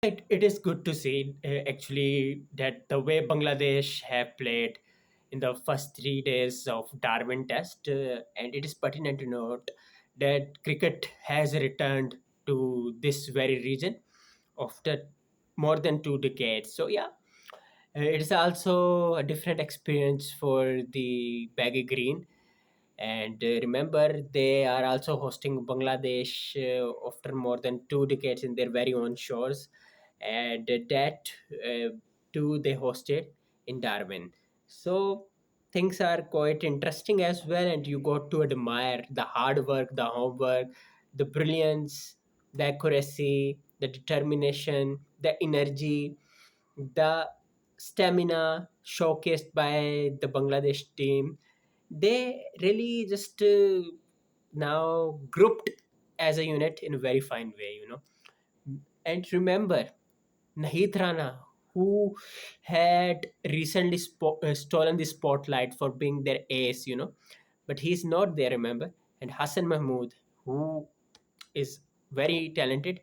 It is good to see actually that the way Bangladesh have played in the first 3 days of Darwin Test, and it is pertinent to note that cricket has returned to this very region after more than 2 decades. So yeah, it is also a different experience for the baggy green. And remember, they are also hosting Bangladesh after more than 2 decades in their very own shores. And that too they hosted in Darwin. So things are quite interesting as well. And you got to admire the hard work, the homework, the brilliance, the accuracy, the determination, the energy, the stamina showcased by the Bangladesh team. They really just now grouped as a unit in a very fine way. And remember, Nahid Rana, who had recently stolen the spotlight for being their ace, but he's not there, remember. And Hassan Mahmood, who is very talented.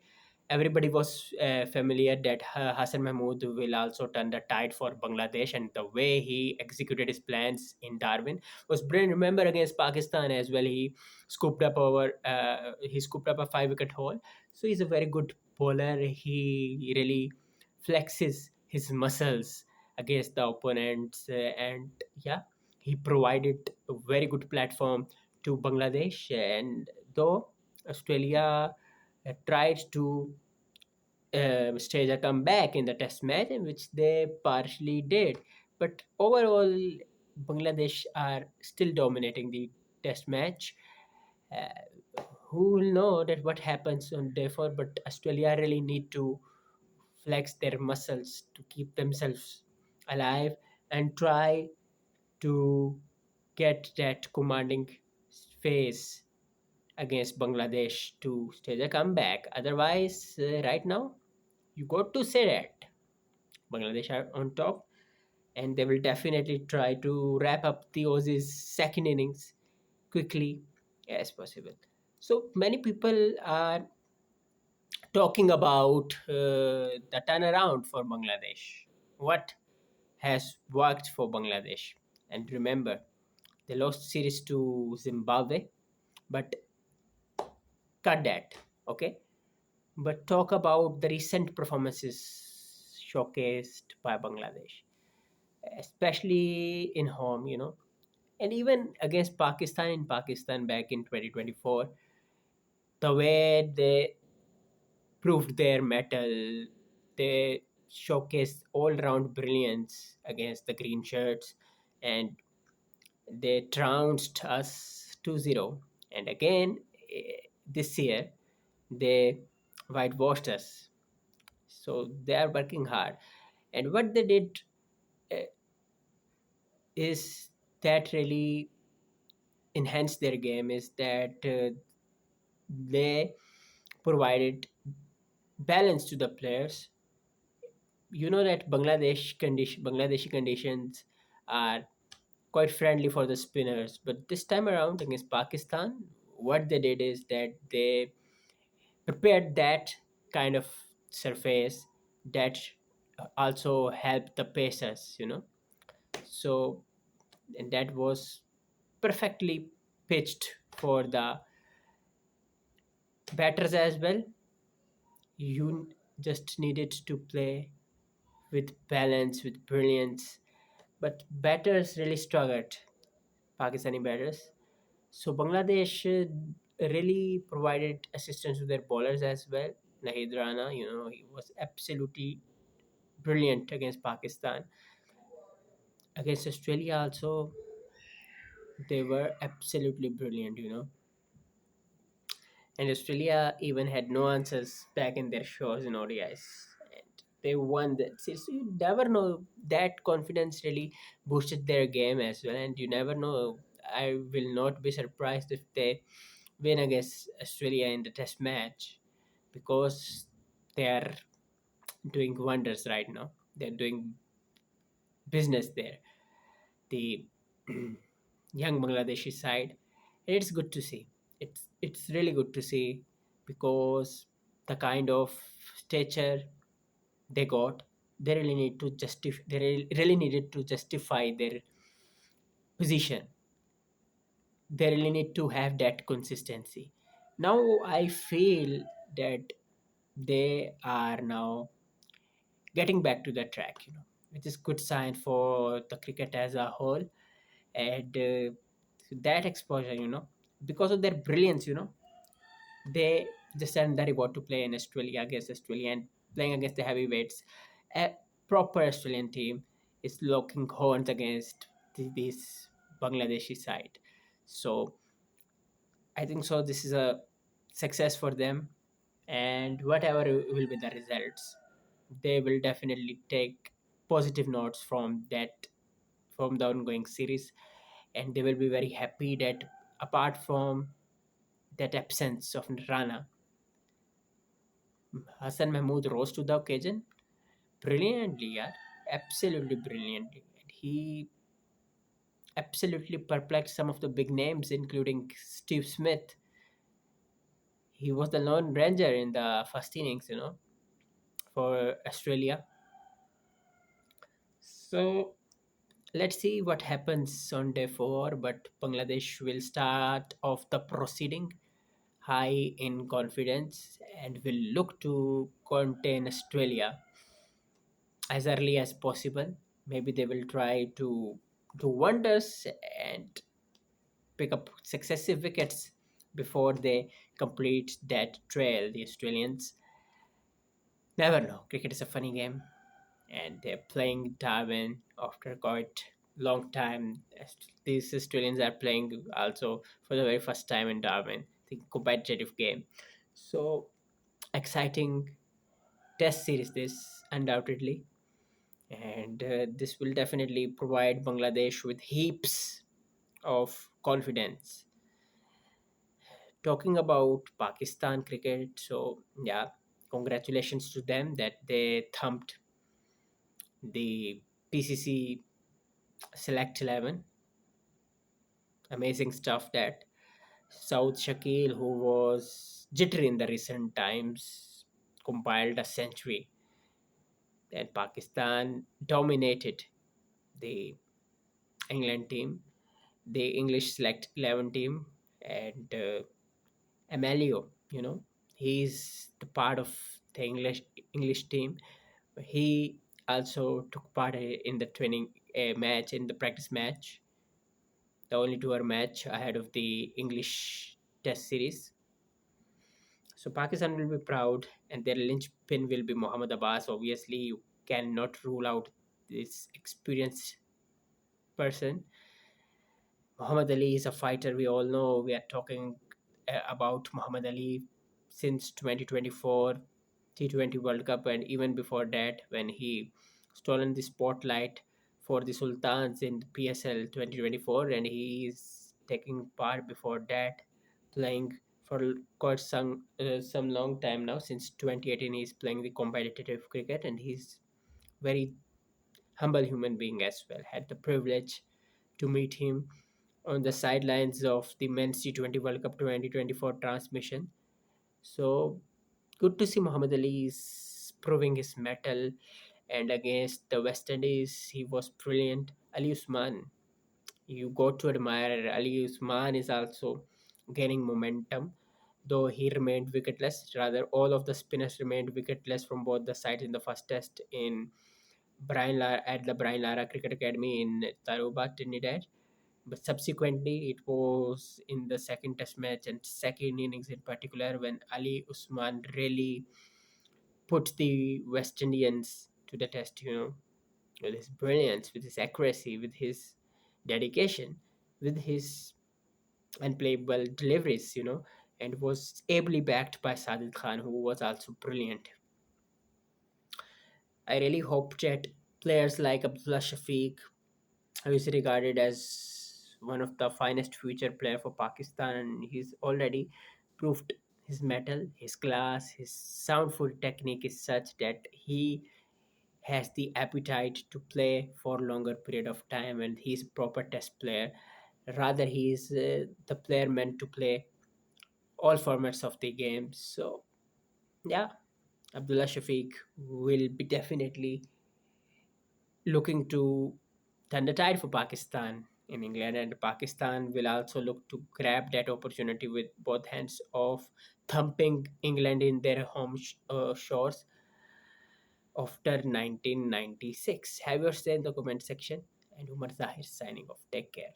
Everybody was familiar that Hassan Mahmood will also turn the tide for Bangladesh, and the way he executed his plans in Darwin was brilliant. Remember against Pakistan as well, he scooped up a 5 wicket haul. So he's a very good bowler. He really flexes his muscles against the opponents, and yeah, he provided a very good platform to Bangladesh. And though Australia tried to stage a comeback in the test match, in which they partially did. But overall, Bangladesh are still dominating the test match. Who will know that what happens on day four? But Australia really need to flex their muscles to keep themselves alive and try to get that commanding phase against Bangladesh to stage a comeback. Otherwise, right now, you got to say that Bangladesh are on top, and they will definitely try to wrap up the Aussies' second innings quickly as possible. So many people are talking about the turnaround for Bangladesh. What has worked for Bangladesh? And remember, they lost series to Zimbabwe, but cut that. Okay, but talk about the recent performances showcased by Bangladesh, especially in home, and even against Pakistan in Pakistan back in 2024. The way they proved their mettle, they showcased all round brilliance against the green shirts, and they trounced us 2-0. And again, this year, they whitewashed us. So they are working hard. And what they did uh, is that really enhanced their game is that they provided balance to the players. You know that Bangladeshi conditions are quite friendly for the spinners, but this time around against Pakistan, what they did is that they prepared that kind of surface that also helped the pacers. So and that was perfectly pitched for the batters as well. You just needed to play with balance, with brilliance, but batters really struggled, Pakistani batters. So Bangladesh really provided assistance to their bowlers as well. Nahid Rana, he was absolutely brilliant against Pakistan. Against Australia also, they were absolutely brilliant. And Australia even had no answers back in their shores in ODIs. And they won that series. So you never know. That confidence really boosted their game as well. And you never know. I will not be surprised if they win against Australia in the test match, because they are doing wonders right now. They're doing business there. The young Bangladeshi side. It's good to see. It's really good to see, because the kind of stature, they got, they really need to justify. They really needed to justify their position. They really need to have that consistency. Now I feel that they are now getting back to the track, which is good sign for the cricket as a whole. And that exposure, because of their brilliance, they just earned the reward to play in Australia against Australia and playing against the heavyweights. A proper Australian team is locking horns against this Bangladeshi side. So I think so. This is a success for them, and whatever will be the results, they will definitely take positive notes from that, from the ongoing series, and they will be very happy that apart from that absence of Rana, Hassan Mahmood rose to the occasion brilliantly, yeah, absolutely brilliantly. And he absolutely perplexed some of the big names, including Steve Smith. He was the lone ranger in the first innings, for Australia. So let's see what happens on day four. But Bangladesh will start off the proceeding high in confidence and will look to contain Australia as early as possible. Maybe they will try to do wonders and pick up successive wickets before they complete that trail. The Australians never know. Cricket is a funny game, and they're playing Darwin after quite long time. These Australians are playing also for the very first time in Darwin, the competitive game. So exciting test series this undoubtedly, and this will definitely provide Bangladesh with heaps of confidence. Talking about Pakistan cricket, so yeah, congratulations to them that they thumped the PCC Select 11. Amazing stuff that South Shakil, who was jittery in the recent times, compiled a century, and Pakistan dominated the England team, the English Select 11 team, and Emilio, he's the part of the English team. He also took part in the training match, in the practice match, the only tour match ahead of the English Test series. So Pakistan will be proud, and their linchpin will be Mohammad Abbas. Obviously, you cannot rule out this experienced person. Muhammad Ali is a fighter. We all know. We are talking about Muhammad Ali since 2024 T20 World Cup, and even before that, when he stolen the spotlight for the Sultans in PSL 2024, and he is taking part before that, playing for quite some long time now. Since 2018, he's playing the competitive cricket, and he's very humble human being as well. Had the privilege to meet him on the sidelines of the Men's T20 World Cup 2024 transmission. So good to see Muhammad Ali is proving his mettle, and against the West Indies, he was brilliant. Ali Usman, you got to admire. Ali Usman is also gaining momentum, though he remained wicketless. Rather, all of the spinners remained wicketless from both the sides in the first test in at the Brian Lara Cricket Academy in Taruba, Trinidad. But subsequently, it was in the second test match and second innings in particular when Ali Usman really put the West Indians to the test, with his brilliance, with his accuracy, with his dedication, with his unplayable deliveries, and was ably backed by Sadid Khan, who was also brilliant. I really hope that players like Abdullah Shafiq, who is regarded as one of the finest future player for Pakistan. He's already proved his mettle, his class, his sound foot technique is such that he has the appetite to play for longer period of time, and he's proper test player. Rather, he is the player meant to play all formats of the game. So yeah, Abdullah Shafiq will be definitely looking to turn the tide for Pakistan in England, and Pakistan will also look to grab that opportunity with both hands of thumping England in their shores after 1996. Have your say in the comment section. And Umar Zahir signing off. Take care.